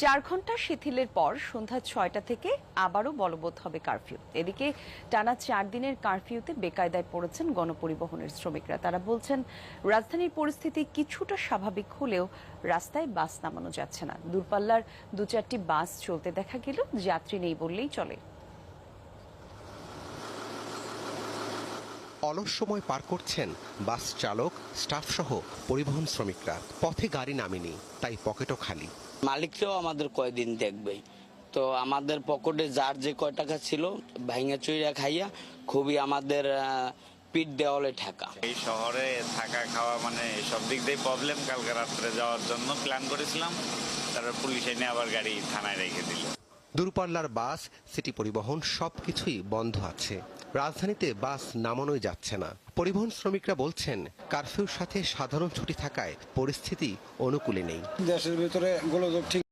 4 ঘন্টা শিথিলের পর সন্ধ্যা 6টা থেকে আবারও বলবৎ হবে কারফিউ। এদিকে টানা 4 দিনের কারফিউতে বেকায়দায় পড়েছেন গণপরিবহনের শ্রমিকরা। তারা বলছেন, রাজধানীর পরিস্থিতি কিছুটা স্বাভাবিক হলেও রাস্তায় বাস নামানো যাচ্ছে না। দূরপাল্লার 2-4টি বাস চলতে দেখা গেল, যাত্রী নেই বললেই চলে। অলস সময় পার করছেন বাস চালক, স্টাফ সহ পরিবহন শ্রমিকরা। পথে গাড়ি নামেনি, তাই পকেটও খালি। মালিকরাও আমাদের কয়দিন দেখবে, তো আমাদের পকেটে যার যে কয় টাকা ছিল ভাঙা চুইরা খাইয়া খুবই আমাদের পিঠ দেওয়ালে ঠেকা। এই শহরে থাকা খাওয়া মানে সব দিক দিয়ে প্রবলেম। কালকে রাত্রে যাওয়ার জন্য প্ল্যান করেছিলাম, তারপর পুলিশ এনে আবার গাড়ি থানায় রেখে দিল। দূরপাল্লার বাস, সিটি পরিবহন সবকিছুই বন্ধ আছে। রাজধানীতে বাস নামানোই যাচ্ছে না। পরিবহন শ্রমিকরা বলছেন, কারফিউর সাথে সাধারণ ছুটি থাকায় পরিস্থিতি অনুকূলে নেই। দেশের ভিতরে গোলযোগ ঠিক